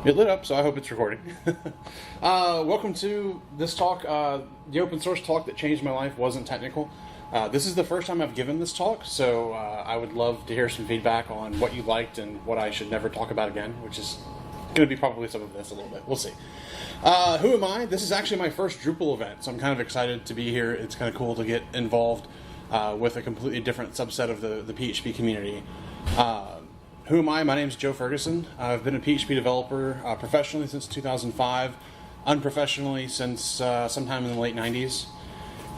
It lit up, so I hope it's recording. Welcome to this talk. The open source talk that changed my life wasn't technical. This is the first time I've given this talk, so I would love to hear some feedback on what you liked and what I should never talk about again, which is going to be probably some of this a little bit. We'll see. Who am I? This is actually my first Drupal event, so I'm kind of excited to be here. It's kind of cool to get involved with a completely different subset of the PHP community. Who am I? My name is Joe Ferguson. I've been a PHP developer professionally since 2005, unprofessionally since sometime in the late 90s.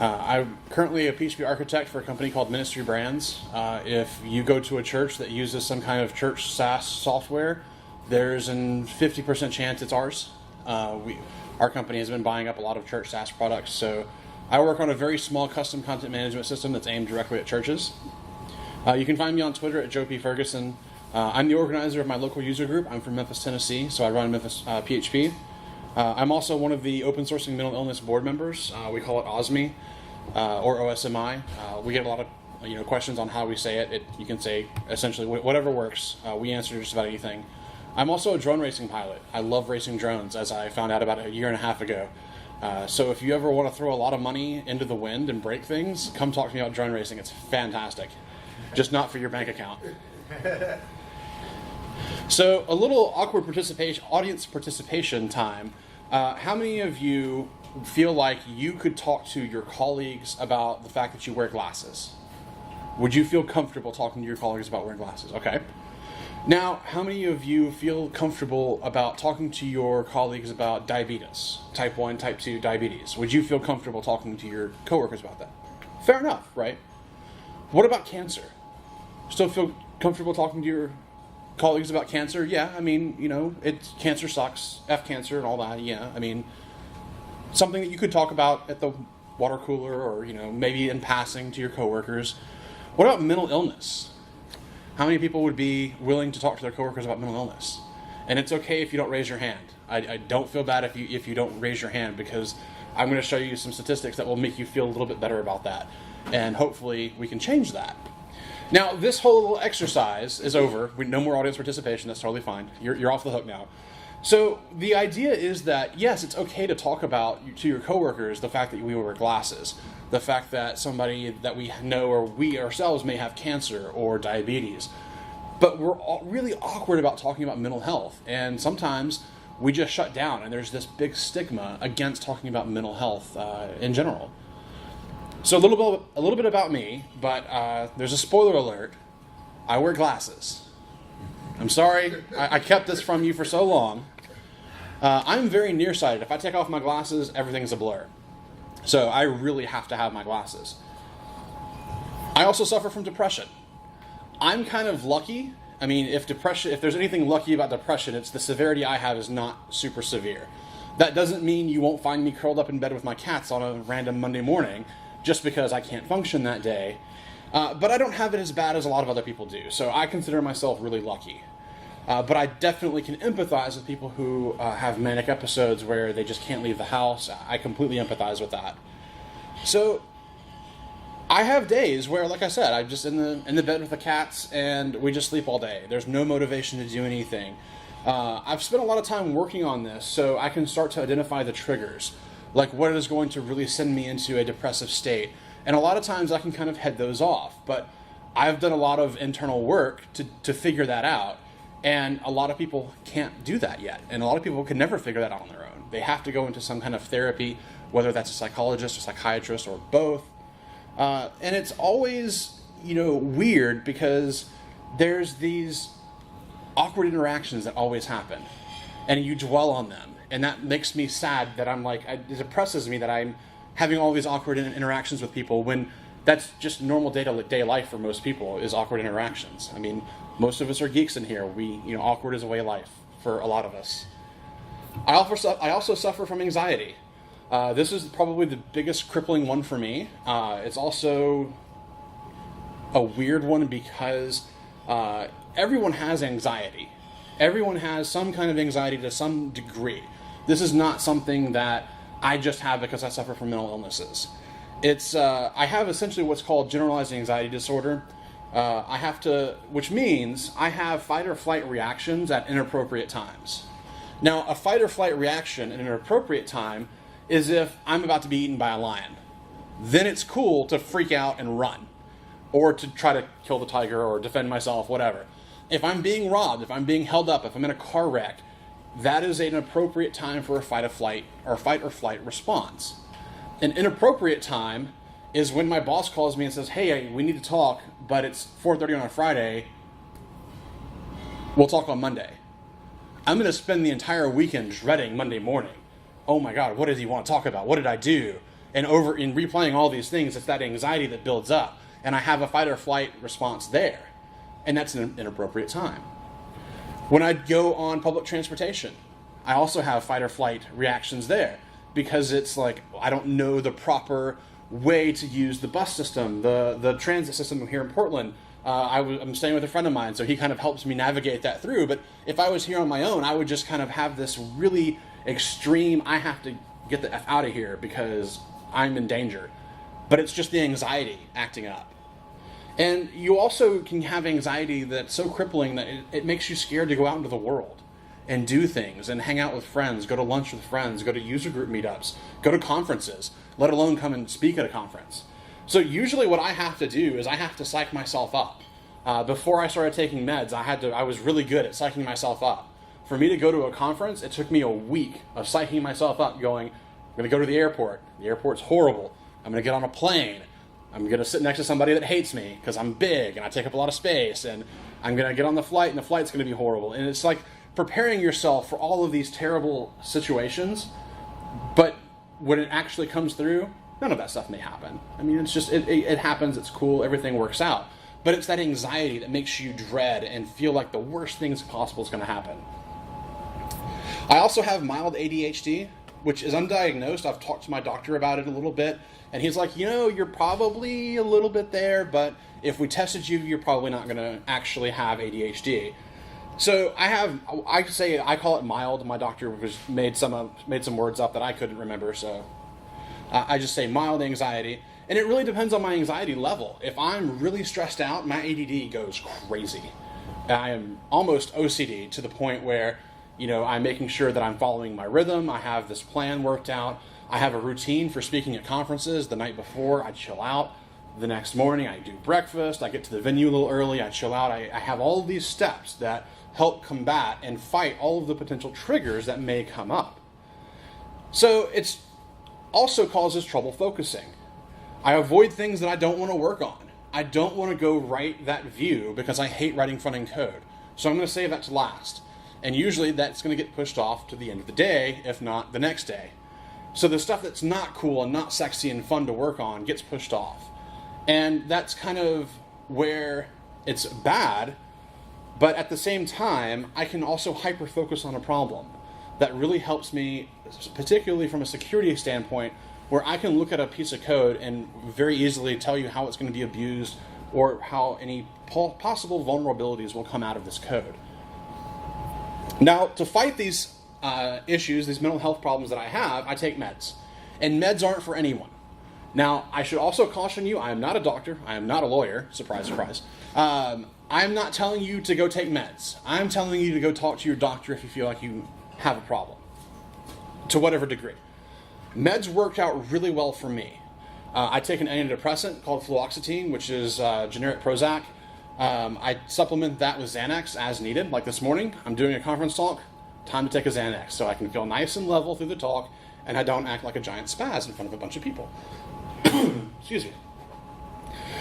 I'm currently a PHP architect for a company called Ministry Brands. If you go to a church that uses some kind of church SaaS software, there's a 50% chance it's ours. Our company has been buying up a lot of church SaaS products, so I work on a very small custom content management system that's aimed directly at churches. You can find me on Twitter at Joe P. Ferguson. I'm the organizer of my local user group. I'm from Memphis, Tennessee, so I run Memphis PHP. I'm also one of the open sourcing mental illness board members. We call it OSMI, or OSMI. We get a lot of questions on how we say it. You can say essentially whatever works. We answer just about anything. I'm also a drone racing pilot. I love racing drones, as I found out about a year and a half ago. So if you ever want to throw a lot of money into the wind and break things, come talk to me about drone racing. It's fantastic. Just not for your bank account. So a little awkward audience participation time. How many of you feel like you could talk to your colleagues about the fact that you wear glasses? Would you feel comfortable talking to your colleagues about wearing glasses? Okay. Now, how many of you feel comfortable about talking to your colleagues about diabetes, type 1, type 2 diabetes? Would you feel comfortable talking to your coworkers about that? Fair enough, right? What about cancer? Still feel comfortable talking to your colleagues about cancer? Yeah, I mean, cancer sucks, F cancer and all that, yeah. I mean, something that you could talk about at the water cooler or, maybe in passing to your coworkers. What about mental illness? How many people would be willing to talk to their coworkers about mental illness? And it's okay if you don't raise your hand. I don't feel bad if you don't raise your hand, because I'm going to show you some statistics that will make you feel a little bit better about that. And hopefully we can change that. Now, this whole little exercise is over. No more audience participation. That's totally fine. You're off the hook now. So the idea is that, yes, it's okay to talk about to your coworkers the fact that we wear glasses, the fact that somebody that we know or we ourselves may have cancer or diabetes. But we're really awkward about talking about mental health. And sometimes we just shut down, and there's this big stigma against talking about mental health in general. So a little bit about me, but there's a spoiler alert. I wear glasses. I'm sorry, I kept this from you for so long. I'm very nearsighted. If I take off my glasses, everything's a blur. So I really have to have my glasses. I also suffer from depression. I'm kind of lucky. I mean, if there's anything lucky about depression, it's the severity I have is not super severe. That doesn't mean you won't find me curled up in bed with my cats on a random Monday morning, just because I can't function that day. But I don't have it as bad as a lot of other people do, so I consider myself really lucky. But I definitely can empathize with people who have manic episodes where they just can't leave the house. I completely empathize with that. So I have days where, like I said, I'm just in the bed with the cats and we just sleep all day. There's no motivation to do anything. I've spent a lot of time working on this so I can start to identify the triggers, like what is going to really send me into a depressive state. And a lot of times I can kind of head those off, but I've done a lot of internal work to figure that out. And a lot of people can't do that yet. And a lot of people can never figure that out on their own. They have to go into some kind of therapy, whether that's a psychologist or psychiatrist or both. And it's always, weird because there's these awkward interactions that always happen. And you dwell on them. And that makes me sad that it depresses me that I'm having all these awkward interactions with people when that's just normal day-to-day life for most people is awkward interactions. I mean, most of us are geeks in here. Awkward is a way of life for a lot of us. I also suffer from anxiety. This is probably the biggest crippling one for me. It's also a weird one because everyone has anxiety. Everyone has some kind of anxiety to some degree. This is not something that I just have because I suffer from mental illnesses. I have essentially what's called generalized anxiety disorder. Which means I have fight or flight reactions at inappropriate times. Now, a fight or flight reaction in an appropriate time is if I'm about to be eaten by a lion. Then it's cool to freak out and run, or to try to kill the tiger or defend myself, whatever. If I'm being robbed, if I'm being held up, if I'm in a car wreck, that is an appropriate time for a fight or flight response. An inappropriate time is when my boss calls me and says, hey, we need to talk, but it's 4:30 on a Friday. We'll talk on Monday. I'm going to spend the entire weekend dreading Monday morning. Oh my God, what does he want to talk about? What did I do? And in replaying all these things, it's that anxiety that builds up. And I have a fight or flight response there. And that's an inappropriate time. When I go on public transportation, I also have fight or flight reactions there. Because it's like, I don't know the proper way to use the bus system, the transit system here in Portland. I'm staying with a friend of mine, so he kind of helps me navigate that through. But if I was here on my own, I would just kind of have this really extreme, I have to get the F out of here because I'm in danger. But it's just the anxiety acting up. And you also can have anxiety that's so crippling that it makes you scared to go out into the world and do things and hang out with friends, go to lunch with friends, go to user group meetups, go to conferences, let alone come and speak at a conference. So usually what I have to do is I have to psych myself up. Before I started taking meds, I was really good at psyching myself up. For me to go to a conference, it took me a week of psyching myself up going, I'm going to go to the airport. The airport's horrible. I'm going to get on a plane. I'm going to sit next to somebody that hates me because I'm big and I take up a lot of space. And I'm going to get on the flight and the flight's going to be horrible. And it's like preparing yourself for all of these terrible situations. But when it actually comes through, none of that stuff may happen. I mean, it's just, it happens, it's cool, everything works out. But it's that anxiety that makes you dread and feel like the worst things possible is going to happen. I also have mild ADHD, which is undiagnosed. I've talked to my doctor about it a little bit, and he's like, you're probably a little bit there, but if we tested you, you're probably not going to actually have ADHD. So I call it mild. My doctor made some words up that I couldn't remember, so I just say mild anxiety. And it really depends on my anxiety level. If I'm really stressed out, my ADD goes crazy. I am almost OCD to the point where, I'm making sure that I'm following my rhythm. I have this plan worked out. I have a routine for speaking at conferences. The night before, I chill out. The next morning, I do breakfast. I get to the venue a little early. I chill out. I have all of these steps that help combat and fight all of the potential triggers that may come up. So it's also causes trouble focusing. I avoid things that I don't want to work on. I don't want to go write that view because I hate writing front-end code. So I'm going to save that to last. And usually that's going to get pushed off to the end of the day, if not the next day. So the stuff that's not cool and not sexy and fun to work on gets pushed off. And that's kind of where it's bad, but at the same time, I can also hyper-focus on a problem. That really helps me, particularly from a security standpoint, where I can look at a piece of code and very easily tell you how it's going to be abused or how any possible vulnerabilities will come out of this code. Now, to fight these issues, these mental health problems that I have, I take meds. And meds aren't for anyone. Now, I should also caution you, I am not a doctor, I am not a lawyer, surprise, surprise. I'm not telling you to go take meds. I'm telling you to go talk to your doctor if you feel like you have a problem, to whatever degree. Meds worked out really well for me. I take an antidepressant called fluoxetine, which is generic Prozac. I supplement that with Xanax as needed. Like this morning, I'm doing a conference talk, time to take a Xanax so I can feel nice and level through the talk and I don't act like a giant spaz in front of a bunch of people. Excuse me.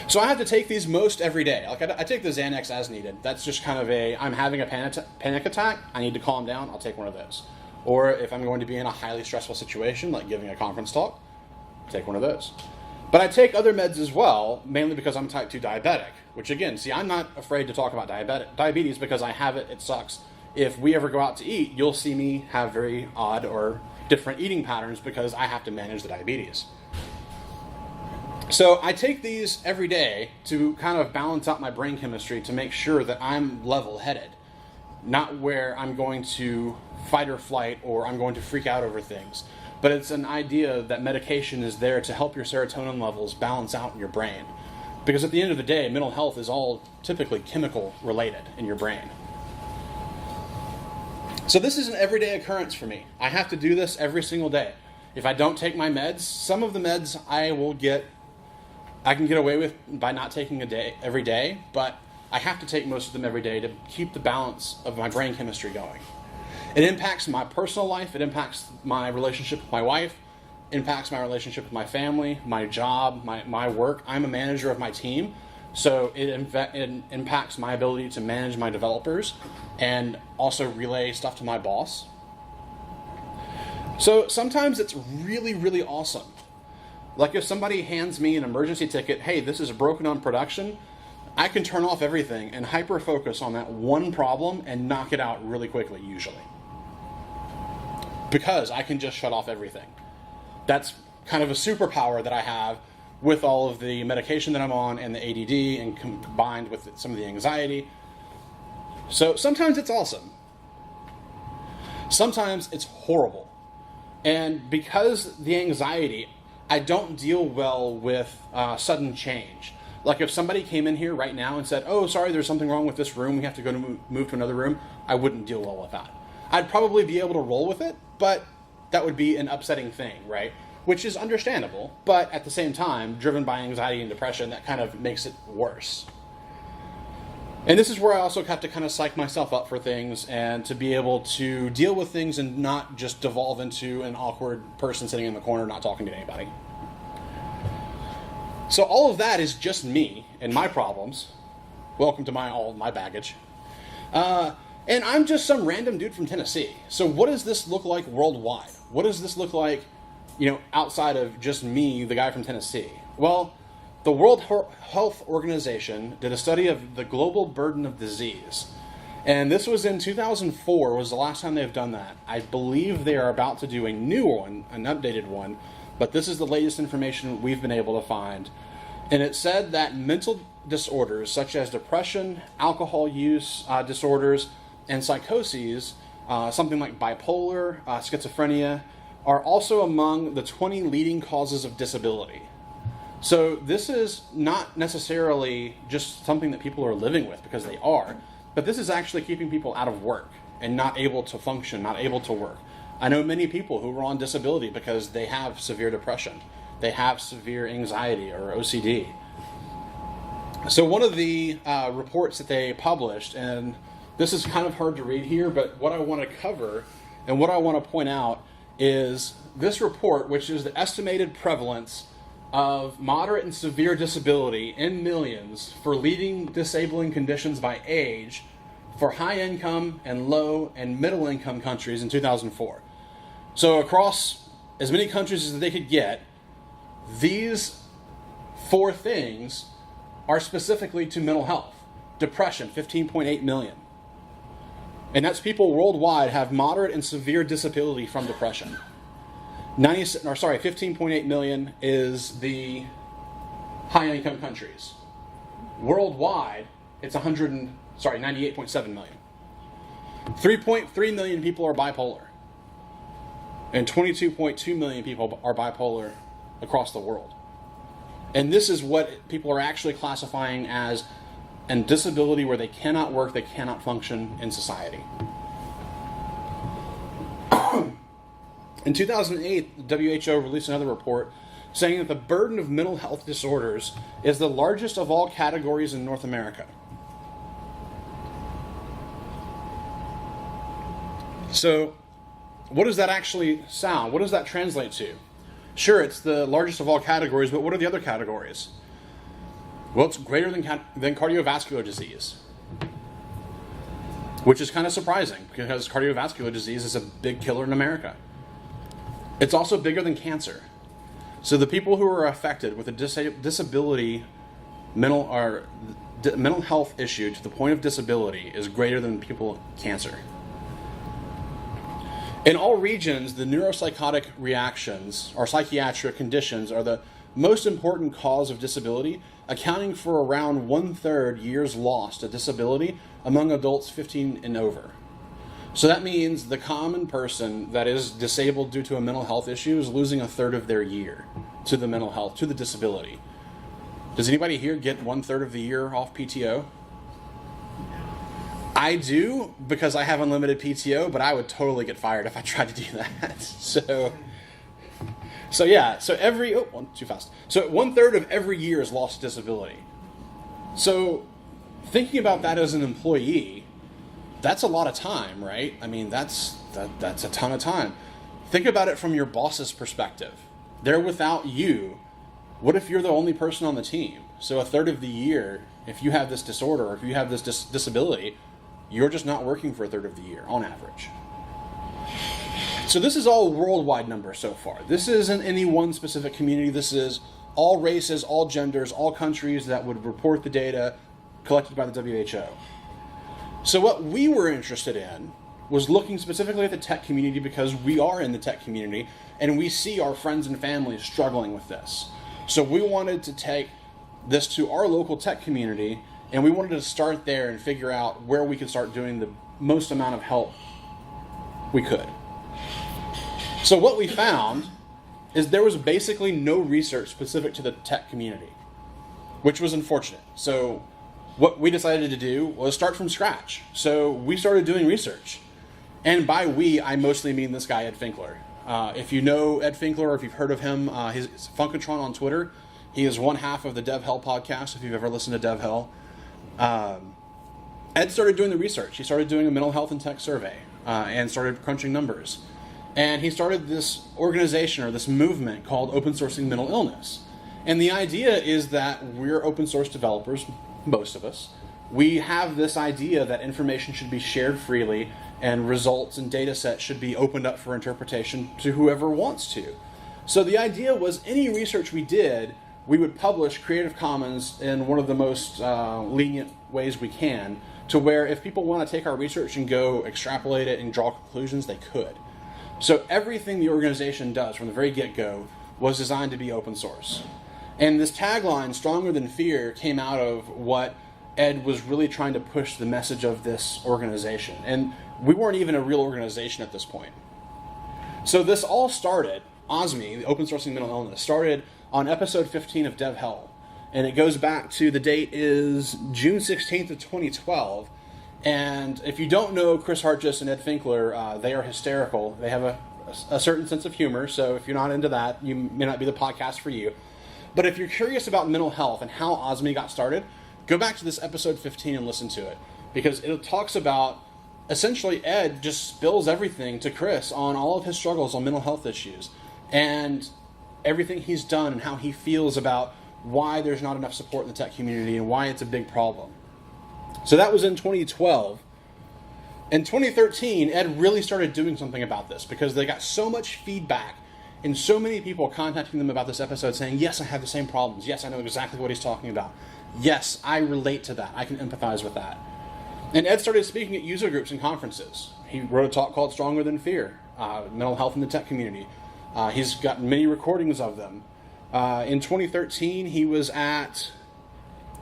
So I have to take these most every day. Like I take the Xanax as needed. That's just kind of I'm having a panic attack, I need to calm down, I'll take one of those. Or if I'm going to be in a highly stressful situation, like giving a conference talk, take one of those. But I take other meds as well, mainly because I'm type 2 diabetic, which again, see, I'm not afraid to talk about diabetes because I have it, it sucks. If we ever go out to eat, you'll see me have very odd or different eating patterns because I have to manage the diabetes. So I take these every day to kind of balance out my brain chemistry to make sure that I'm level-headed, not where I'm going to fight or flight or I'm going to freak out over things. But it's an idea that medication is there to help your serotonin levels balance out in your brain. Because at the end of the day, mental health is all typically chemical related in your brain. So this is an everyday occurrence for me. I have to do this every single day. If I don't take my meds, some of the meds I can get away with by not taking every day, but I have to take most of them every day to keep the balance of my brain chemistry going. It impacts my personal life, it impacts my relationship with my wife, impacts my relationship with my family, my job, my work. I'm a manager of my team, so it impacts my ability to manage my developers and also relay stuff to my boss. So sometimes it's really, really awesome. Like if somebody hands me an emergency ticket, hey, this is broken on production, I can turn off everything and hyper-focus on that one problem and knock it out really quickly, usually. Because I can just shut off everything. That's kind of a superpower that I have with all of the medication that I'm on and the ADD and combined with some of the anxiety. So sometimes it's awesome. Sometimes it's horrible. And because the anxiety, I don't deal well with sudden change. Like if somebody came in here right now and said, oh, sorry, there's something wrong with this room, we have to go to move to another room, I wouldn't deal well with that. I'd probably be able to roll with it, but that would be an upsetting thing, right? Which is understandable, but at the same time, driven by anxiety and depression, that kind of makes it worse. And this is where I also have to kind of psych myself up for things and to be able to deal with things and not just devolve into an awkward person sitting in the corner not talking to anybody. So all of that is just me and my problems. Welcome to all my baggage. And I'm just some random dude from Tennessee. So what does this look like worldwide? What does this look like, outside of just me, the guy from Tennessee? Well, the World Health Organization did a study of the global burden of disease. And this was in 2004 was the last time they've done that. I believe they are about to do a new one, an updated one, but this is the latest information we've been able to find. And it said that mental disorders such as depression, alcohol use disorders, and psychoses, something like bipolar, schizophrenia, are also among the 20 leading causes of disability. So this is not necessarily just something that people are living with, because they are, but this is actually keeping people out of work and not able to function, not able to work. I know many people who are on disability because they have severe depression. They have severe anxiety or OCD. So one of the reports that they published, and this is kind of hard to read here, but what I want to cover and what I want to point out is this report, which is the estimated prevalence of moderate and severe disability in millions for leading disabling conditions by age for high-income and low and middle-income countries in 2004. So across as many countries as they could get, these 4 things are specifically to mental health. Depression, 15.8 million. And that's people worldwide have moderate and severe disability from depression. 15.8 million is the high-income countries. Worldwide, it's 98.7 million. 3.3 million people are bipolar. And 22.2 million people are bipolar across the world. And this is what people are actually classifying as a disability where they cannot work, they cannot function in society. In 2008, the W.H.O released another report saying that the burden of mental health disorders is the largest of all categories in North America. So, what does that actually sound? What does that translate to? Sure, it's the largest of all categories, but what are the other categories? Well, it's greater than cardiovascular disease, which is kind of surprising because cardiovascular disease is a big killer in America. It's also bigger than cancer. So the people who are affected with a disability, mental health issue to the point of disability is greater than people with cancer. In all regions, the neuropsychotic reactions or psychiatric conditions are the most important cause of disability, accounting for around 1/3 years lost to disability among adults 15 and over. So that means the common person that is disabled due to a mental health issue is losing 1/3 of their year to the mental health, to the disability. Does anybody here get 1/3 of the year off PTO? I do, because I have unlimited PTO, but I would totally get fired if I tried to do that. So every, too fast. So 1/3 of every year is lost to disability. So thinking about that as an employee, that's a lot of time, right? I mean, that's a ton of time. Think about it from your boss's perspective. They're without you. What if you're the only person on the team? So 1/3 of the year, if you have this disorder or if you have this disability, you're just not working for 1/3 of the year on average. So this is all worldwide numbers so far. This isn't any one specific community. This is all races, all genders, all countries that would report the data collected by the W.H.O. So what we were interested in was looking specifically at the tech community, because we are in the tech community and we see our friends and families struggling with this. So we wanted to take this to our local tech community, and we wanted to start there and figure out where we could start doing the most amount of help we could. So what we found is there was basically no research specific to the tech community, which was unfortunate. So what we decided to do was start from scratch. So we started doing research. And by we, I mostly mean this guy, Ed Finkler. If you know Ed Finkler, or if you've heard of him, he's Funkatron on Twitter. He is one half of the DevHell podcast, if you've ever listened to DevHell. Ed started doing the research. He started doing a mental health and tech survey and started crunching numbers. And he started this organization or this movement called Open Sourcing Mental Illness. And the idea is that we're open source developers, most of us. We have this idea that information should be shared freely and results and data sets should be opened up for interpretation to whoever wants to. So the idea was any research we did, we would publish Creative Commons in one of the most lenient ways we can, to where if people want to take our research and go extrapolate it and draw conclusions, they could. So everything the organization does from the very get-go was designed to be open source. And this tagline, Stronger Than Fear, came out of what Ed was really trying to push the message of this organization. And we weren't even a real organization at this point. So this all started, OSME, the Open Sourcing Mental Illness, started on episode 15 of DevHell. And it goes back to, the date is June 16th of 2012. And if you don't know Chris Hartjes and Ed Finkler, they are hysterical. They have a certain sense of humor, so if you're not into that, you may not be the podcast for you. But if you're curious about mental health and how OSME got started, go back to this episode 15 and listen to it. Because it talks about, essentially, Ed just spills everything to Chris on all of his struggles on mental health issues. And everything he's done and how he feels about why there's not enough support in the tech community and why it's a big problem. So that was in 2012. In 2013, Ed really started doing something about this because they got so much feedback and so many people contacting them about this episode saying, yes, I have the same problems. Yes, I know exactly what he's talking about. Yes, I relate to that. I can empathize with that. And Ed started speaking at user groups and conferences. He wrote a talk called Stronger Than Fear, Mental Health in the Tech Community. He's got many recordings of them. In 2013, he was at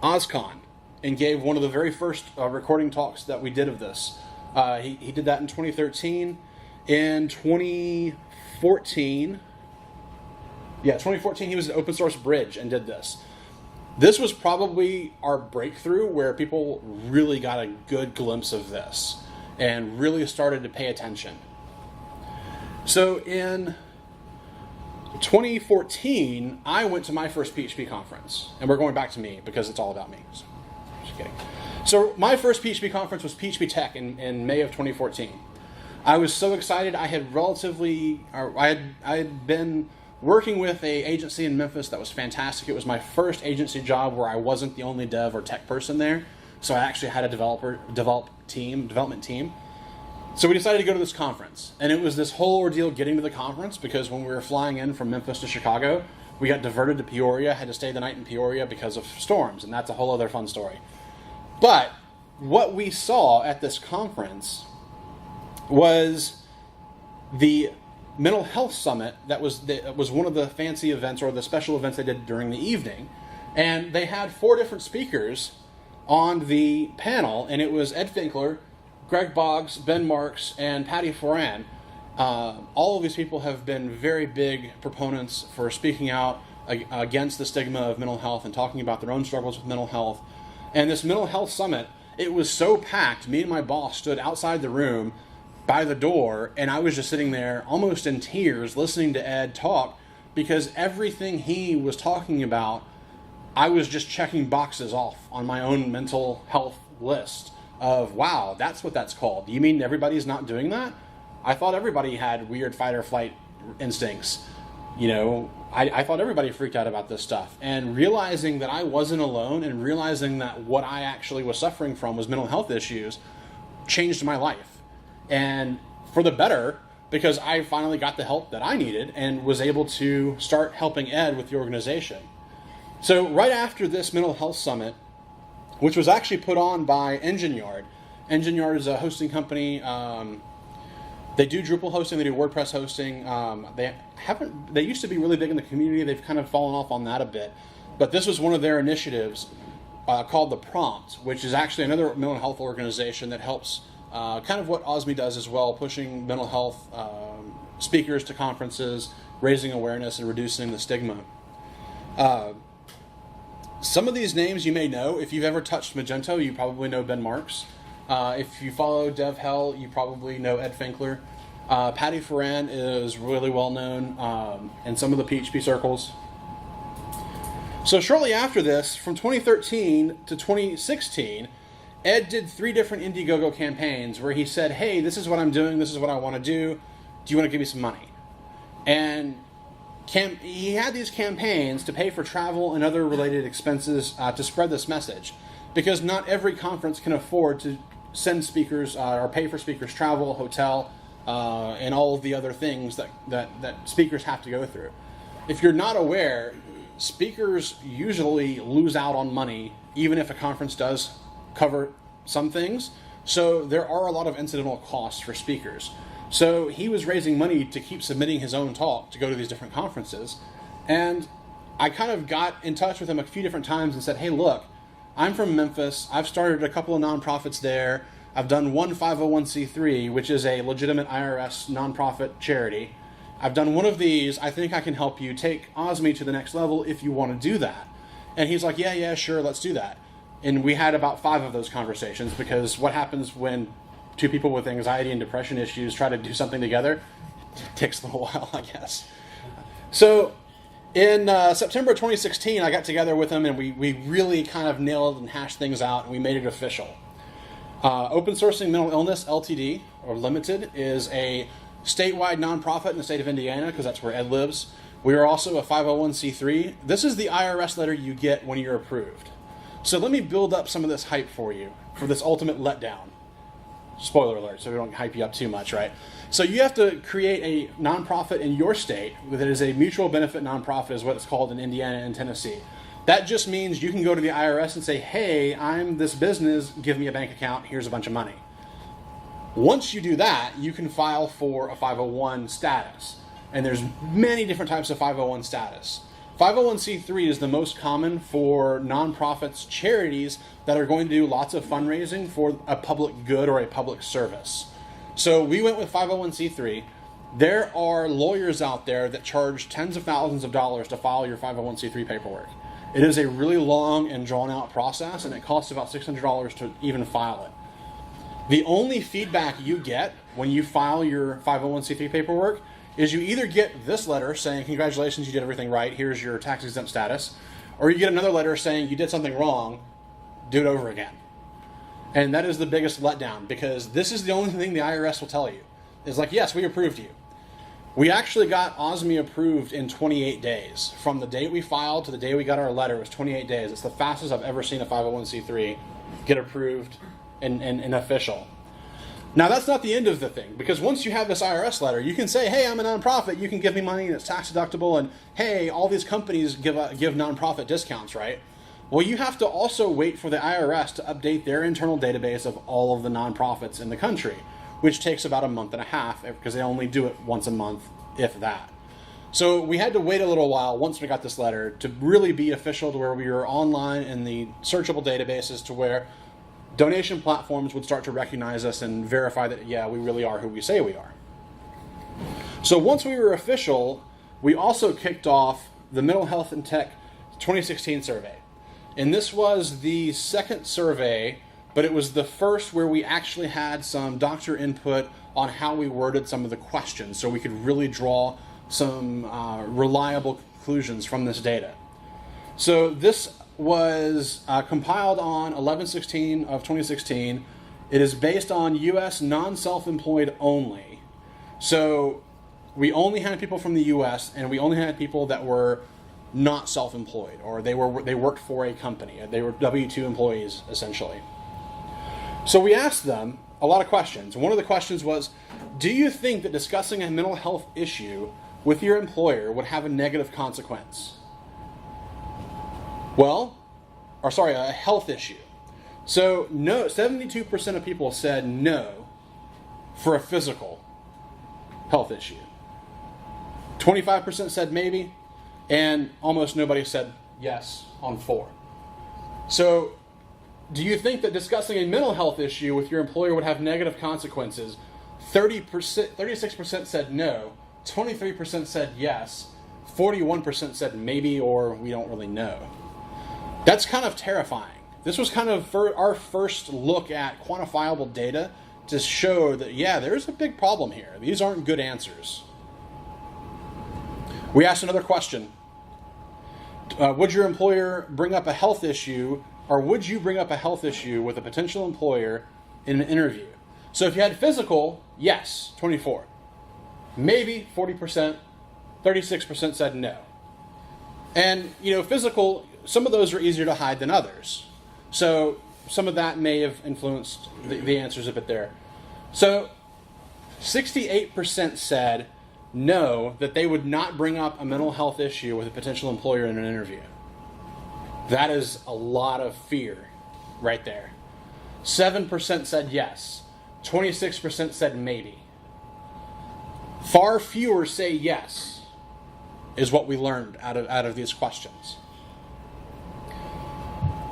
OzCon and gave one of the very first recording talks that we did of this. He did that in 2013. In 2014, he was at Open Source Bridge and did this. This was probably our breakthrough where people really got a good glimpse of this and really started to pay attention. So in 2014, I went to my first PHP conference, and we're going back to me because it's all about me. So, just kidding. So my first PHP conference was PHP Tech in May of 2014. I was so excited. I had been working with an agency in Memphis that was fantastic. It was my first agency job where I wasn't the only dev or tech person there, so I actually had a development team. So we decided to go to this conference, and it was this whole ordeal getting to the conference because when we were flying in from Memphis to Chicago, we got diverted to Peoria, had to stay the night in Peoria because of storms, and that's a whole other fun story. But what we saw at this conference was the mental health summit that was one of the fancy events or the special events they did during the evening, and they had 4 different speakers on the panel, and it was Ed Finkler, Greg Boggs, Ben Marks, and Patty Foran. All of these people have been very big proponents for speaking out against the stigma of mental health and talking about their own struggles with mental health. And this mental health summit, It was so packed, me and my boss stood outside the room by the door, and I was just sitting there almost in tears listening to Ed talk, because everything he was talking about, I was just checking boxes off on my own mental health list of, wow, that's what that's called. You mean everybody's not doing that? I thought everybody had weird fight or flight instincts. I thought everybody freaked out about this stuff. And realizing that I wasn't alone, and realizing that what I actually was suffering from was mental health issues, changed my life. And for the better, because I finally got the help that I needed and was able to start helping Ed with the organization. So right after this mental health summit, which was actually put on by Engine Yard is a hosting company. They do Drupal hosting, they do WordPress hosting. They used to be really big in the community. They've kind of fallen off on that a bit. But this was one of their initiatives called The Prompt, which is actually another mental health organization that helps kind of what OSME does as well, pushing mental health speakers to conferences, raising awareness and reducing the stigma. Some of these names you may know. If you've ever touched Magento, you probably know Ben Marks. If you follow DevHell, you probably know Ed Finkler. Patty Ferran is really well known in some of the PHP circles. So shortly after this, from 2013 to 2016, Ed did 3 different Indiegogo campaigns where he said, hey, this is what I'm doing, this is what I want to do you want to give me some money? And he had these campaigns to pay for travel and other related expenses to spread this message, because not every conference can afford to send speakers or pay for speakers' travel, hotel, and all of the other things that speakers have to go through. If you're not aware, speakers usually lose out on money, even if a conference does cover some things. So there are a lot of incidental costs for speakers. So he was raising money to keep submitting his own talk to go to these different conferences. And I kind of got in touch with him a few different times and said, hey, look, I'm from Memphis. I've started a couple of nonprofits there. I've done one 501c3, which is a legitimate IRS nonprofit charity. I've done one of these. I think I can help you take OSME to the next level if you want to do that. And he's like, yeah, sure, let's do that. And we had about 5 of those conversations, because what happens when 2 people with anxiety and depression issues try to do something together? It takes a little while, I guess. So in September 2016, I got together with him, and we really kind of nailed and hashed things out, and we made it official. Open Sourcing Mental Illness Ltd, or Limited, is a statewide nonprofit in the state of Indiana, because that's where Ed lives. We are also a 501c3. This is the IRS letter you get when you're approved. So let me build up some of this hype for you, for this ultimate letdown. Spoiler alert, so we don't hype you up too much, right? So you have to create a nonprofit in your state that is a mutual benefit nonprofit, is what it's called in Indiana and Tennessee. That just means you can go to the IRS and say, hey, I'm this business, give me a bank account, here's a bunch of money. Once you do that, you can file for a 501 status. And there's many different types of 501 status. 501c3 is the most common for nonprofits, charities that are going to do lots of fundraising for a public good or a public service. So we went with 501c3. There are lawyers out there that charge tens of thousands of dollars to file your 501c3 paperwork. It is a really long and drawn-out process, and it costs about $600 to even file it. The only feedback you get when you file your 501c3 paperwork is you either get this letter saying, congratulations, you did everything right, here's your tax-exempt status, or you get another letter saying you did something wrong, do it over again. And that is the biggest letdown, because this is the only thing the IRS will tell you. It's like, yes, we approved you. We actually got OSME approved in 28 days. From the date we filed to the day we got our letter, it was 28 days. It's the fastest I've ever seen a 501c3 get approved and official. Now, that's not the end of the thing, because once you have this IRS letter, you can say, hey, I'm a nonprofit, you can give me money and it's tax deductible, and hey, all these companies give nonprofit discounts, right? Well, you have to also wait for the IRS to update their internal database of all of the nonprofits in the country, which takes about a month and a half, because they only do it once a month, if that. So we had to wait a little while once we got this letter to really be official, to where we were online in the searchable databases, to where donation platforms would start to recognize us and verify that, yeah, we really are who we say we are. So once we were official, we also kicked off the Mental Health and Tech 2016 survey. And this was the second survey but it was the first where we actually had some doctor input on how we worded some of the questions so we could really draw some reliable conclusions from this data. So this was compiled on 11/16 of 2016. It is based on U.S. non-self-employed only. So we only had people from the U.S. and we only had people that were not self-employed, or they worked for a company. They were W.H.O employees, essentially. So we asked them a lot of questions. One of the questions was, do you think that discussing a mental health issue with your employer would have a negative consequence? A health issue. So no, 72% of people said no for a physical health issue. 25% said maybe, and almost nobody said yes on 4. So do you think that discussing a mental health issue with your employer would have negative consequences? 36% said no, 23% said yes, 41% said maybe or we don't really know. That's kind of terrifying. This was kind of our first look at quantifiable data to show that, yeah, there's a big problem here. These aren't good answers. We asked another question. Would your employer bring up a health issue, or would you bring up a health issue with a potential employer in an interview? So if you had physical, yes, 24. Maybe 40%, 36% said no. And, physical, some of those are easier to hide than others. So some of that may have influenced the answers a bit there. So 68% said no, that they would not bring up a mental health issue with a potential employer in an interview. That is a lot of fear right there. 7% said yes. 26% said maybe. Far fewer say yes, is what we learned out of these questions.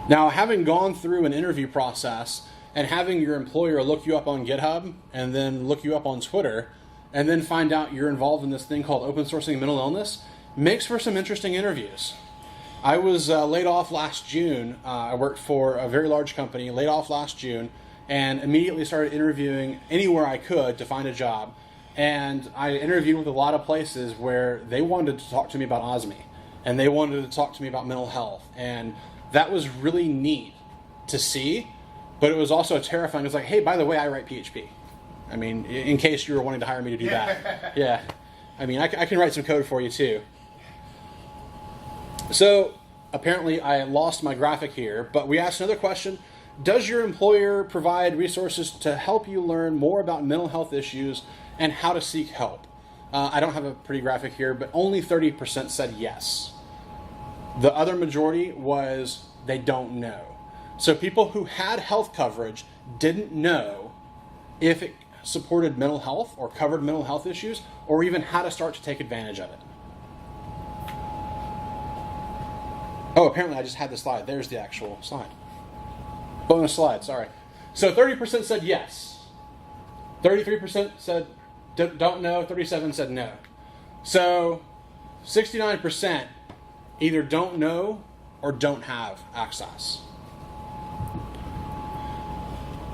Now, having gone through an interview process and having your employer look you up on GitHub and then look you up on Twitter and then find out you're involved in this thing called open sourcing mental illness makes for some interesting interviews. I was laid off last June. I worked for a very large company, laid off last June, and immediately started interviewing anywhere I could to find a job. And I interviewed with a lot of places where they wanted to talk to me about OSME, and they wanted to talk to me about mental health. And that was really neat to see, but it was also terrifying. It was like, hey, by the way, I write PHP. I mean, in case you were wanting to hire me to do that. Yeah. I mean, I can write some code for you too. So apparently I lost my graphic here, but we asked another question. Does your employer provide resources to help you learn more about mental health issues and how to seek help? I don't have a pretty graphic here, but only 30% said yes. The other majority was they don't know. So people who had health coverage didn't know if it supported mental health or covered mental health issues or even how to start to take advantage of it. Oh, apparently I just had the slide. There's the actual slide. Bonus slide, sorry. So 30% said yes. 33% said don't know. 37% said no. So 69% either don't know or don't have access.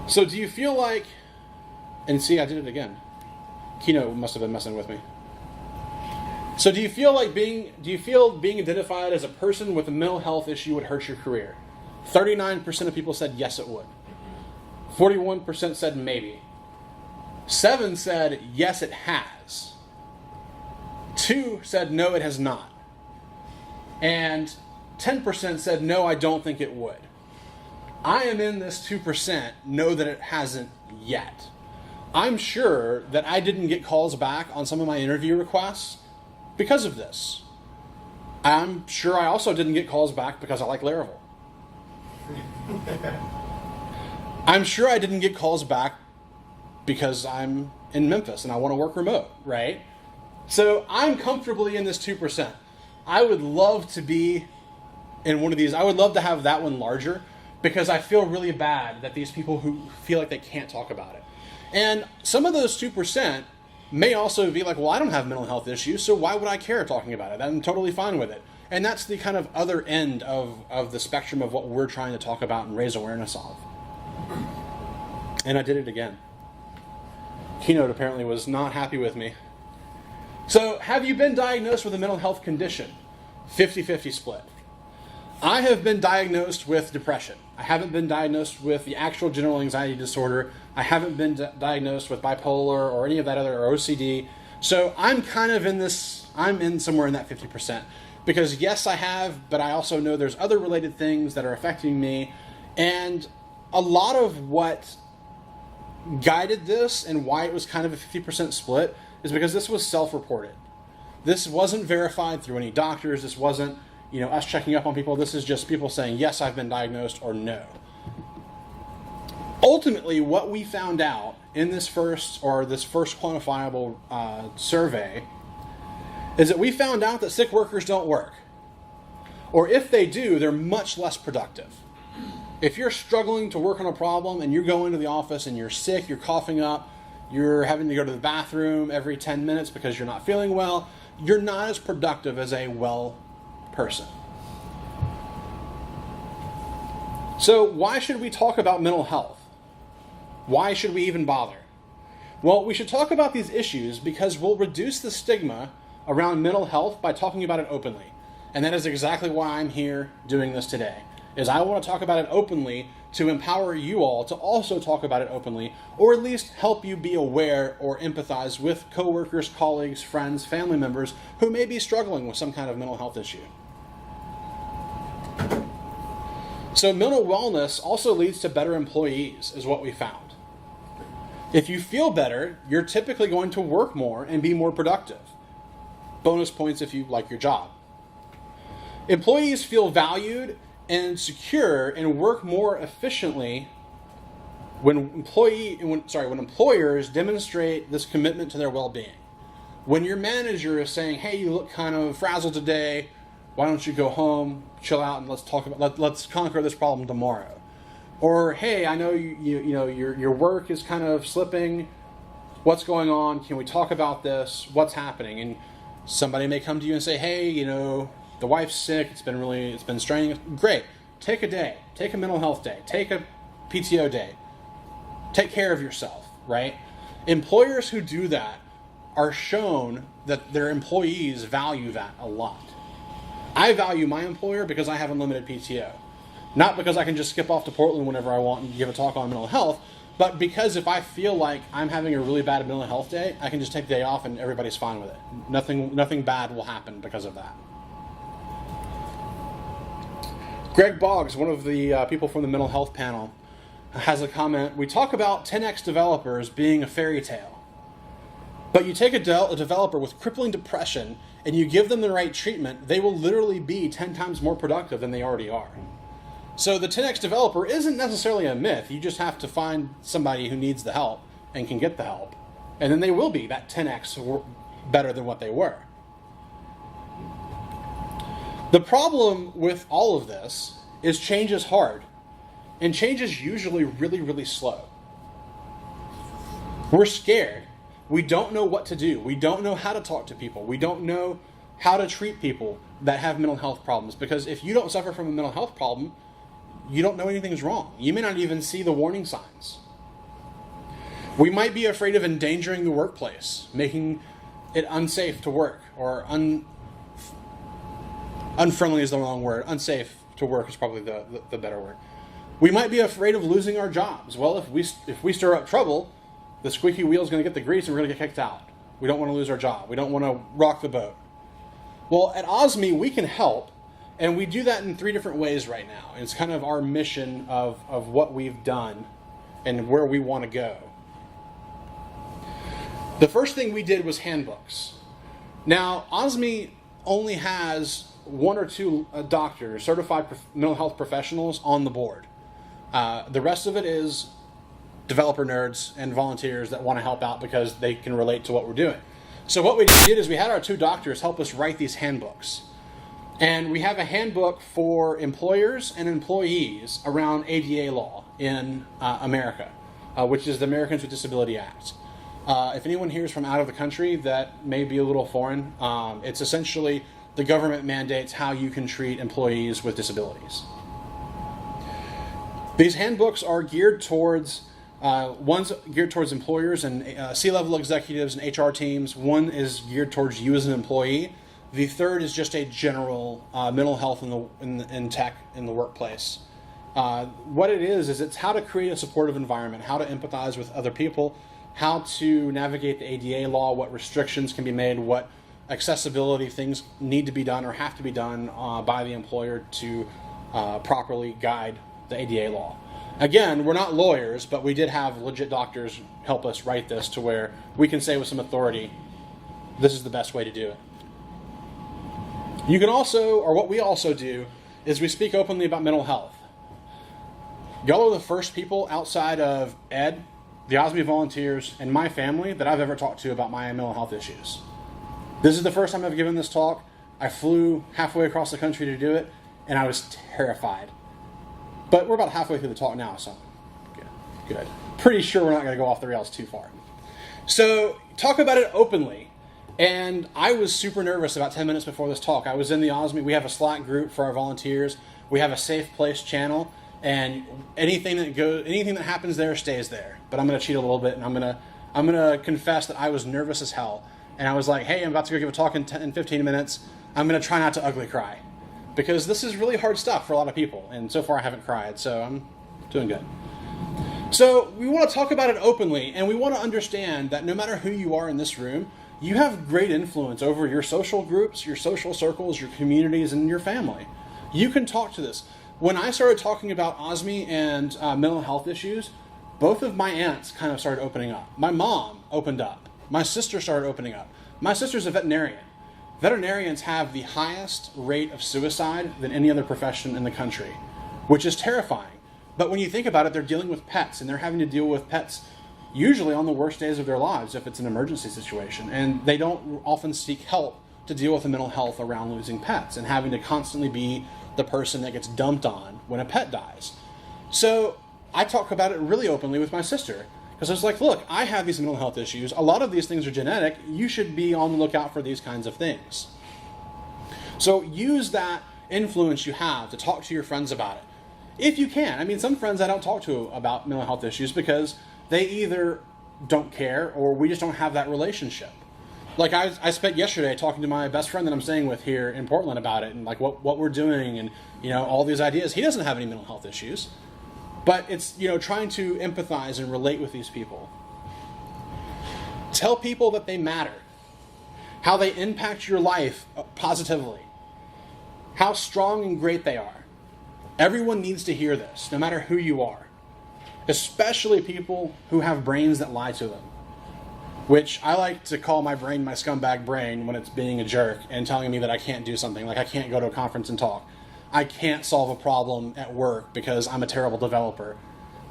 So do you feel like, and see, I did it again. Keynote must have been messing with me. So do you feel being identified as a person with a mental health issue would hurt your career? 39% of people said yes, it would. 41% said maybe. 7 said yes, it has. 2 said no, it has not. And 10% said no, I don't think it would. I am in this 2%, know that it hasn't yet. I'm sure that I didn't get calls back on some of my interview requests because of this. I'm sure I also didn't get calls back because I like Laravel. I'm sure I didn't get calls back because I'm in Memphis and I want to work remote, right? So I'm comfortably in this 2%. I would love to be in one of these. I would love to have that one larger because I feel really bad that these people who feel like they can't talk about it. And some of those 2% may also be like, well, I don't have mental health issues, so why would I care talking about it? I'm totally fine with it. And that's the kind of other end of the spectrum of what we're trying to talk about and raise awareness of. And I did it again. Keynote apparently was not happy with me. So, have you been diagnosed with a mental health condition? 50-50 split. I have been diagnosed with depression. I haven't been diagnosed with the actual general anxiety disorder. I haven't been diagnosed with bipolar or any of that other, or OCD. So I'm kind of I'm in somewhere in that 50%. Because yes, I have, but I also know there's other related things that are affecting me. And a lot of what guided this and why it was kind of a 50% split is because this was self-reported. This wasn't verified through any doctors. This wasn't, us checking up on people. This is just people saying, yes, I've been diagnosed, or no. Ultimately, what we found out in this first quantifiable survey is that we found out that sick workers don't work. Or if they do, they're much less productive. If you're struggling to work on a problem and you go into the office and you're sick, you're coughing up, you're having to go to the bathroom every 10 minutes because you're not feeling well, you're not as productive as a well person. So why should we talk about mental health? Why should we even bother? Well, we should talk about these issues because we'll reduce the stigma around mental health by talking about it openly. And that is exactly why I'm here doing this today, is I want to talk about it openly to empower you all to also talk about it openly, or at least help you be aware or empathize with coworkers, colleagues, friends, family members who may be struggling with some kind of mental health issue. So mental wellness also leads to better employees, is what we found. If you feel better, you're typically going to work more and be more productive. Bonus points if you like your job. Employees feel valued and secure and work more efficiently when employers demonstrate this commitment to their well-being. When your manager is saying, "Hey, you look kind of frazzled today. Why don't you go home, chill out, and let's conquer this problem tomorrow?" Or, "Hey, I know your work is kind of slipping. What's going on? Can we talk about this? What's happening?" And somebody may come to you and say, "Hey, the wife's sick. It's been straining." Great. Take a day. Take a mental health day. Take a PTO day. Take care of yourself, right? Employers who do that are shown that their employees value that a lot. I value my employer because I have unlimited PTO. Not because I can just skip off to Portland whenever I want and give a talk on mental health, but because if I feel like I'm having a really bad mental health day, I can just take the day off and everybody's fine with it. Nothing bad will happen because of that. Greg Boggs, one of the people from the mental health panel, has a comment. "We talk about 10x developers being a fairy tale. But you take a developer with crippling depression and you give them the right treatment, they will literally be 10 times more productive than they already are." So the 10x developer isn't necessarily a myth. You just have to find somebody who needs the help and can get the help. And then they will be that 10x better than what they were. The problem with all of this is change is hard. And change is usually really, really slow. We're scared. We don't know what to do. We don't know how to talk to people. We don't know how to treat people that have mental health problems. Because if you don't suffer from a mental health problem, you don't know anything's wrong. You may not even see the warning signs. We might be afraid of endangering the workplace, making it unsafe to work, or unfriendly is the wrong word. Unsafe to work is probably the better word. We might be afraid of losing our jobs. Well, if we stir up trouble, the squeaky wheel is going to get the grease and we're going to get kicked out. We don't want to lose our job. We don't want to rock the boat. Well, at OSME, we can help, and we do that in 3 different ways right now. It's kind of our mission of what we've done and where we want to go. The first thing we did was handbooks. Now, OSME only has 1 or 2 doctors, certified mental health professionals on the board. The rest of it is developer nerds and volunteers that want to help out because they can relate to what we're doing. So what we did is we had our 2 doctors help us write these handbooks. And we have a handbook for employers and employees around ADA law in America, which is the Americans with Disability Act. If anyone here is from out of the country, that may be a little foreign. It's essentially the government mandates how you can treat employees with disabilities. These handbooks are geared towards One's geared towards employers and C-level executives and HR teams. One is geared towards you as an employee. The third is just a general mental health in tech in the workplace. What it is it's how to create a supportive environment, how to empathize with other people, how to navigate the ADA law, what restrictions can be made, what accessibility things need to be done or have to be done by the employer to properly guide the ADA law. Again, we're not lawyers, but we did have legit doctors help us write this to where we can say with some authority, this is the best way to do it. You can also, or what we also do, is we speak openly about mental health. Y'all are the first people outside of Ed, the OSME volunteers, and my family that I've ever talked to about my mental health issues. This is the first time I've given this talk. I flew halfway across the country to do it, and I was terrified. But we're about halfway through the talk now, so good. Pretty sure we're not going to go off the rails too far. So talk about it openly. And I was super nervous about 10 minutes before this talk. I was in the OSME. We have a Slack group for our volunteers. We have a safe place channel. And anything that happens there stays there. But I'm going to cheat a little bit, and I'm going to confess that I was nervous as hell. And I was like, hey, I'm about to go give a talk in 15 minutes. I'm going to try not to ugly cry. Because this is really hard stuff for a lot of people. And so far I haven't cried, so I'm doing good. So we want to talk about it openly, and we want to understand that no matter who you are in this room, you have great influence over your social groups, your social circles, your communities, and your family. You can talk to this. When I started talking about OSME and mental health issues, both of my aunts kind of started opening up. My mom opened up. My sister started opening up. My sister's a veterinarian. Veterinarians have the highest rate of suicide than any other profession in the country, which is terrifying. But when you think about it, they're dealing with pets, and they're having to deal with pets usually on the worst days of their lives if it's an emergency situation. And they don't often seek help to deal with the mental health around losing pets and having to constantly be the person that gets dumped on when a pet dies. So I talk about it really openly with my sister. Because I was like, look, I have these mental health issues. A lot of these things are genetic. You should be on the lookout for these kinds of things. So use that influence you have to talk to your friends about it. If you can. I mean, some friends I don't talk to about mental health issues because they either don't care or we just don't have that relationship. Like I spent yesterday talking to my best friend that I'm staying with here in Portland about it and like what we're doing and, all these ideas. He doesn't have any mental health issues. But it's, trying to empathize and relate with these people. Tell people that they matter. How they impact your life positively. How strong and great they are. Everyone needs to hear this, no matter who you are. Especially people who have brains that lie to them. Which I like to call my brain my scumbag brain when it's being a jerk and telling me that I can't do something. Like I can't go to a conference and talk. I can't solve a problem at work because I'm a terrible developer.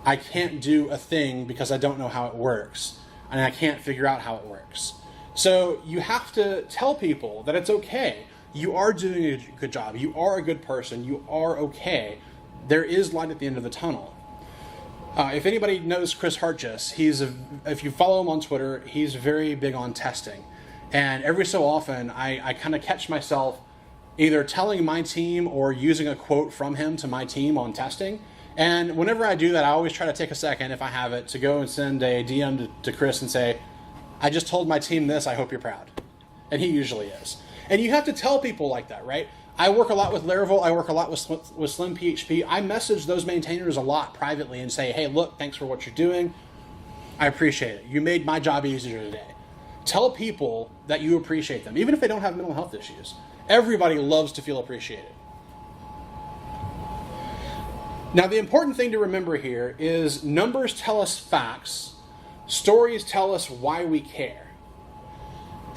I can't do a thing because I don't know how it works. And I can't figure out how it works. So you have to tell people that it's okay. You are doing a good job. You are a good person. You are okay. There is light at the end of the tunnel. If anybody knows Chris Hartjes, if you follow him on Twitter, he's very big on testing. And every so often, I kind of catch myself either telling my team or using a quote from him to my team on testing. And whenever I do that, I always try to take a second, if I have it, to go and send a DM to Chris and say, I just told my team this, I hope you're proud. And he usually is. And you have to tell people like that, right? I work a lot with Laravel. I work a lot with Slim PHP. I message those maintainers a lot privately and say, hey, look, thanks for what you're doing. I appreciate it. You made my job easier today. Tell people that you appreciate them, even if they don't have mental health issues. Everybody loves to feel appreciated. Now, the important thing to remember here is numbers tell us facts. Stories tell us why we care.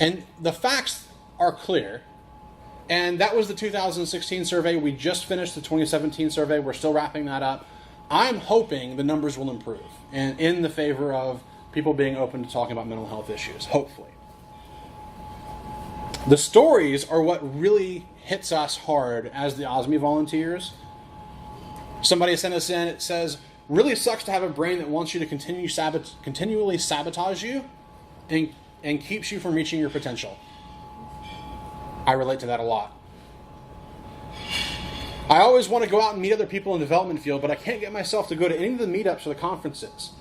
And the facts are clear. And that was the 2016 survey. We just finished the 2017 survey. We're still wrapping that up. I'm hoping the numbers will improve and in the favor of people being open to talking about mental health issues, hopefully. The stories are what really hits us hard as the OSME volunteers. Somebody sent us in, it says, really sucks to have a brain that wants you to continually sabotage you and keeps you from reaching your potential. I relate to that a lot. I always want to go out and meet other people in the development field, but I can't get myself to go to any of the meetups or the conferences.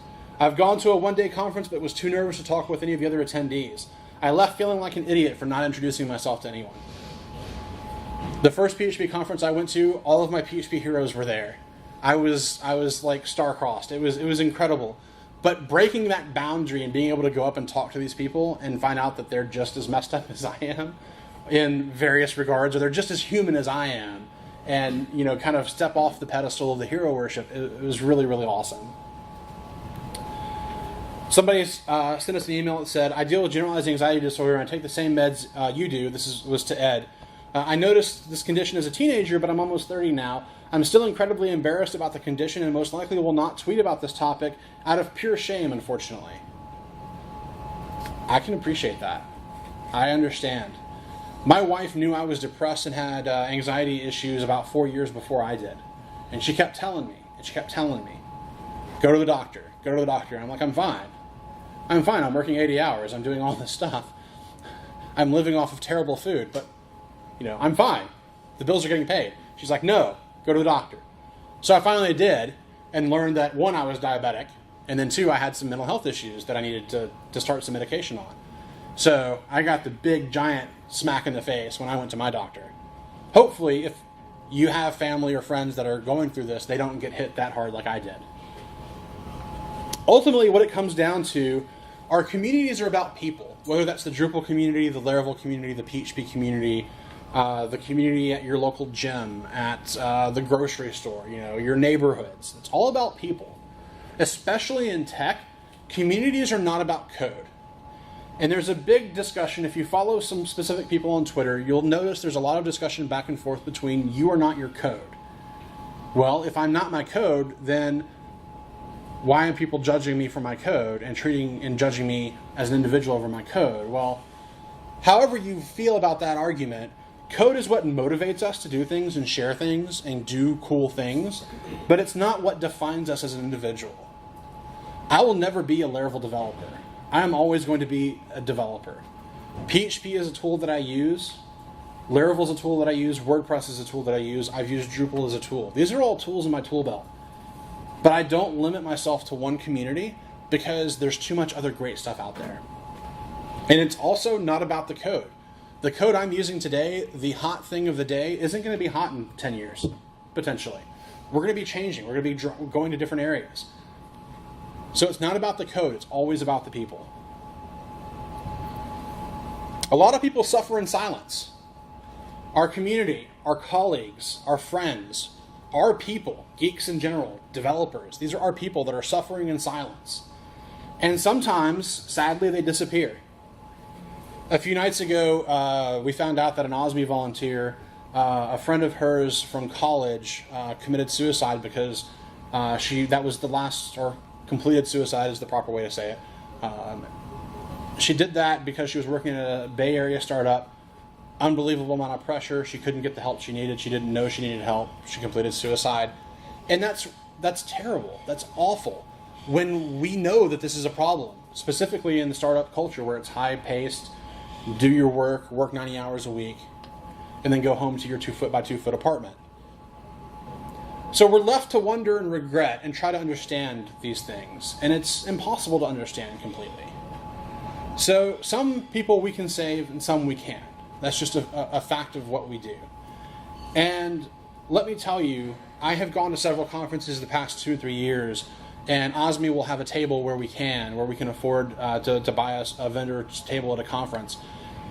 I've gone to a one-day conference but was too nervous to talk with any of the other attendees. I left feeling like an idiot for not introducing myself to anyone. The first PHP conference I went to, all of my PHP heroes were there. I was like star-crossed. It was incredible. But breaking that boundary and being able to go up and talk to these people and find out that they're just as messed up as I am in various regards, or they're just as human as I am, and kind of step off the pedestal of the hero worship, it was really, really awesome. Somebody sent us an email that said, I deal with generalized anxiety disorder and I take the same meds you do. This was to Ed. I noticed this condition as a teenager, but I'm almost 30 now. I'm still incredibly embarrassed about the condition and most likely will not tweet about this topic out of pure shame, unfortunately. I can appreciate that. I understand. My wife knew I was depressed and had anxiety issues about 4 years before I did. And she kept telling me, go to the doctor, go to the doctor. I'm like, I'm fine. I'm working 80 hours. I'm doing all this stuff. I'm living off of terrible food, but, I'm fine. The bills are getting paid. She's like, no, go to the doctor. So I finally did and learned that, one, I was diabetic, and then two, I had some mental health issues that I needed to start some medication on. So I got the big, giant smack in the face when I went to my doctor. Hopefully, if you have family or friends that are going through this, they don't get hit that hard like I did. Ultimately, what it comes down to, our communities are about people, whether that's the Drupal community, the Laravel community, the PHP community, the community at your local gym, at the grocery store, your neighborhoods. It's all about people. Especially in tech, communities are not about code. And there's a big discussion. If you follow some specific people on Twitter, you'll notice there's a lot of discussion back and forth between you are not your code. Well, if I'm not my code, then why are people judging me for my code and treating and judging me as an individual over my code? Well, however you feel about that argument, code is what motivates us to do things and share things and do cool things, but it's not what defines us as an individual. I will never be a Laravel developer. I am always going to be a developer. PHP is a tool that I use. Laravel is a tool that I use. WordPress is a tool that I use. I've used Drupal as a tool. These are all tools in my tool belt. But I don't limit myself to one community because there's too much other great stuff out there. And it's also not about the code. The code I'm using today, the hot thing of the day, isn't going to be hot in 10 years, potentially. We're going to be changing. We're going to be going to different areas. So it's not about the code. It's always about the people. A lot of people suffer in silence. Our community, our colleagues, our friends, our people, geeks in general, developers, these are our people that are suffering in silence. And sometimes, sadly, they disappear. A few nights ago, we found out that an OSME volunteer, a friend of hers from college, committed suicide because that was the last, or completed suicide is the proper way to say it. She did that because she was working at a Bay Area startup. Unbelievable amount of pressure. She couldn't get the help she needed. She didn't know she needed help. She completed suicide. And that's terrible. That's awful. When we know that this is a problem, specifically in the startup culture where it's high-paced, do your work 90 hours a week, and then go home to your 2-foot by 2-foot apartment. So we're left to wonder and regret and try to understand these things. And it's impossible to understand completely. So some people we can save and some we can't. That's just a fact of what we do. And let me tell you, I have gone to several conferences the past 2 or 3 years, and OSME will have a table where we can afford to buy us a vendor's table at a conference.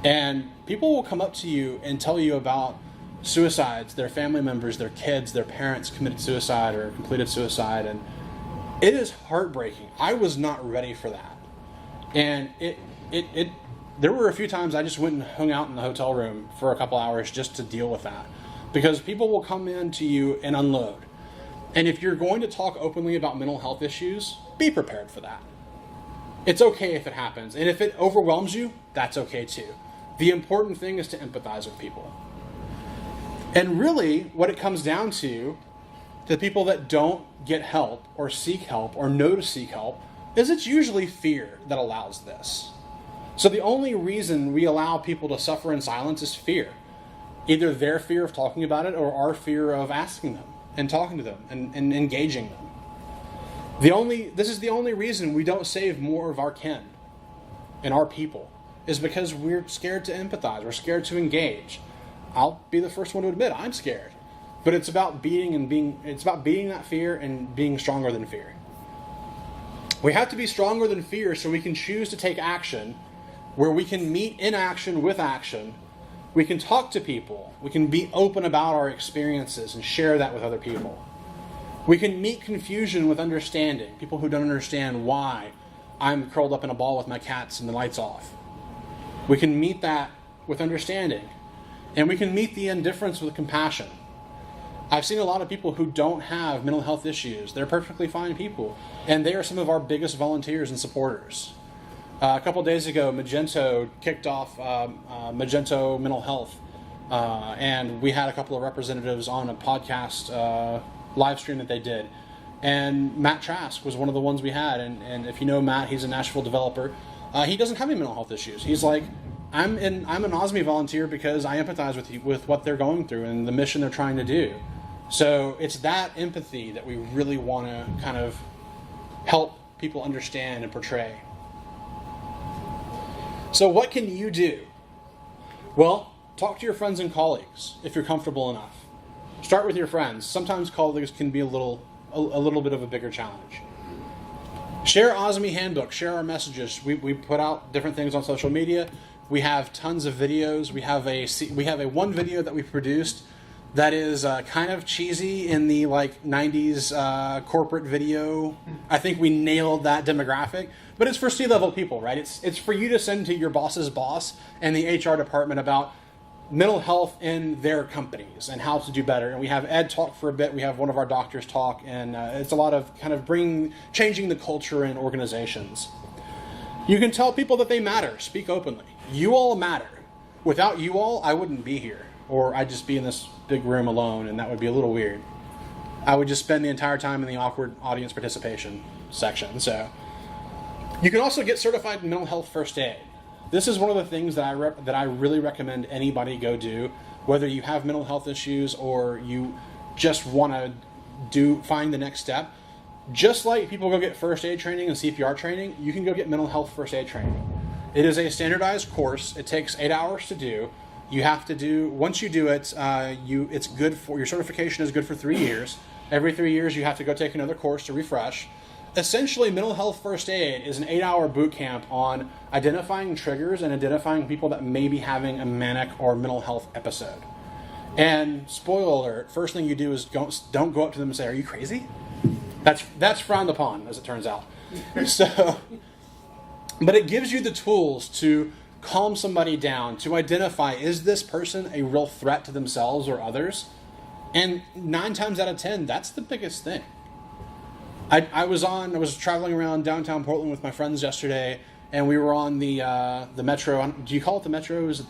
And people will come up to you and tell you about suicides, their family members, their kids, their parents committed suicide or completed suicide, and it is heartbreaking. I was not ready for that. And there were a few times I just went and hung out in the hotel room for a couple hours just to deal with that. Because people will come in to you and unload. And if you're going to talk openly about mental health issues, be prepared for that. It's okay if it happens. And if it overwhelms you, that's okay too. The important thing is to empathize with people. And really, what it comes down to the people that don't get help or seek help or know to seek help, is it's usually fear that allows this. So the only reason we allow people to suffer in silence is fear. Either their fear of talking about it or our fear of asking them and talking to them and engaging them. This is the only reason we don't save more of our kin and our people, is because we're scared to empathize. We're scared to engage. I'll be the first one to admit I'm scared, but it's about beating that fear and being stronger than fear. We have to be stronger than fear so we can choose to take action, where we can meet inaction with action. We can talk to people. We can be open about our experiences and share that with other people. We can meet confusion with understanding. People who don't understand why I'm curled up in a ball with my cats and the lights off. We can meet that with understanding. And we can meet the indifference with compassion. I've seen a lot of people who don't have mental health issues. They're perfectly fine people. And they are some of our biggest volunteers and supporters. A couple days ago, Magento kicked off Magento Mental Health. And we had a couple of representatives on a podcast live stream that they did. And Matt Trask was one of the ones we had. And if you know Matt, he's a Nashville developer. He doesn't have any mental health issues. He's like, I'm an OSME volunteer because I empathize with what they're going through and the mission they're trying to do. So it's that empathy that we really want to kind of help people understand and portray. So what can you do? Well, talk to your friends and colleagues if you're comfortable enough. Start with your friends. Sometimes colleagues can be a little bit of a bigger challenge. Share OSME handbook. Share our messages. We put out different things on social media. We have tons of videos. We have a one video that we produced that is kind of cheesy in the 90s corporate video. I think we nailed that demographic, but it's for C-level people, right? It's for you to send to your boss's boss and the HR department about mental health in their companies and how to do better. And we have Ed talk for a bit. We have one of our doctors talk, and it's a lot of kind of changing the culture in organizations. You can tell people that they matter. Speak openly. You all matter. Without you all, I wouldn't be here, or I'd just be in this big room alone, and that would be a little weird. I would just spend the entire time in the awkward audience participation section. So you can also get certified in mental health first aid. This is one of the things that I really recommend anybody go do, whether you have mental health issues or you just want to find the next step. Just like people go get first aid training and CPR training, you can go get mental health first aid training. It is a standardized course. It takes 8 hours to do. You have to do, once you do it, it's good for, your certification is good for 3 years. Every 3 years you have to go take another course to refresh. Essentially, mental health first aid is an 8-hour boot camp on identifying triggers and identifying people that may be having a manic or mental health episode. And spoiler alert, first thing you do is don't go up to them and say, "Are you crazy?" That's frowned upon, as it turns out. But it gives you the tools to calm somebody down, to identify, is this person a real threat to themselves or others? And 9 times out of 10, that's the biggest thing. I was traveling around downtown Portland with my friends yesterday, and we were on the Metro. Do you call it the Metro? Is it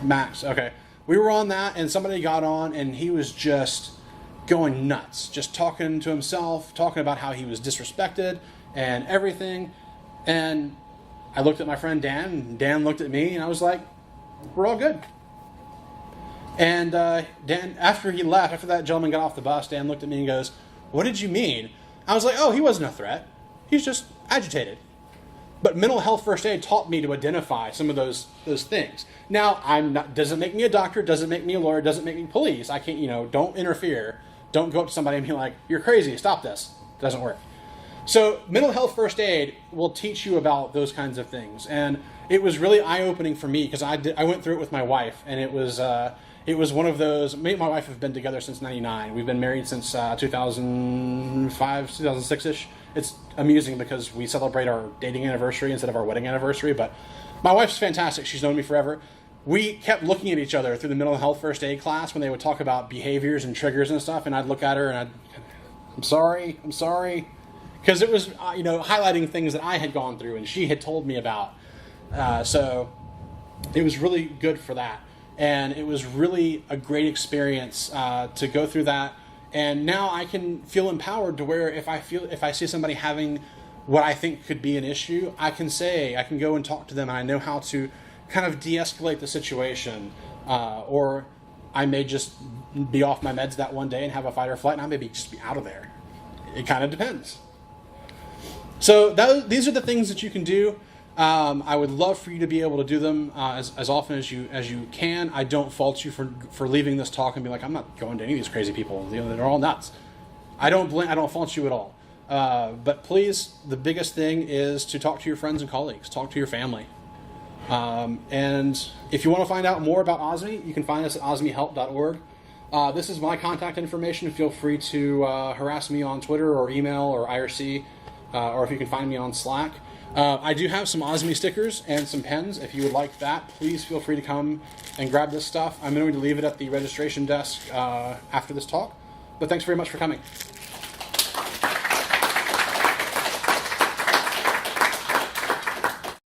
Max? Okay. We were on that, and somebody got on, and he was just going nuts, just talking to himself, talking about how he was disrespected and everything. And I looked at my friend Dan, and Dan looked at me, and I was like, "We're all good." And Dan, after that gentleman got off the bus, Dan looked at me and goes, "What did you mean?" I was like, "Oh, he wasn't a threat. He's just agitated." But mental health first aid taught me to identify some of those things. Now, doesn't make me a doctor, doesn't make me a lawyer, doesn't make me police. I can't, don't interfere. Don't go up to somebody and be like, "You're crazy, stop this." It doesn't work. So mental health first aid will teach you about those kinds of things. And it was really eye-opening for me because I went through it with my wife, and it was one of those. Me and my wife have been together since '99. We've been married since 2005, 2006-ish. It's amusing because we celebrate our dating anniversary instead of our wedding anniversary. But my wife's fantastic. She's known me forever. We kept looking at each other through the mental health first aid class when they would talk about behaviors and triggers and stuff. And I'd look at her and I'm sorry. Because it was, highlighting things that I had gone through and she had told me about. So it was really good for that. And it was really a great experience to go through that. And now I can feel empowered to where if I see somebody having what I think could be an issue, I can go and talk to them, and I know how to kind of de-escalate the situation. Or I may just be off my meds that one day and have a fight or flight, and I may just be out of there. It kind of depends. So these are the things that you can do. I would love for you to be able to do them as often as you can. I don't fault you for leaving this talk and be like, I'm not going to any of these crazy people. They're all nuts. I don't fault you at all. But please, the biggest thing is to talk to your friends and colleagues. Talk to your family. And if you want to find out more about OSME, you can find us at osmehelp.org. This is my contact information. Feel free to harass me on Twitter or email or IRC, or if you can find me on Slack. I do have some OSME stickers and some pens. If you would like that, please feel free to come and grab this stuff. I'm going to leave it at the registration desk after this talk. But thanks very much for coming.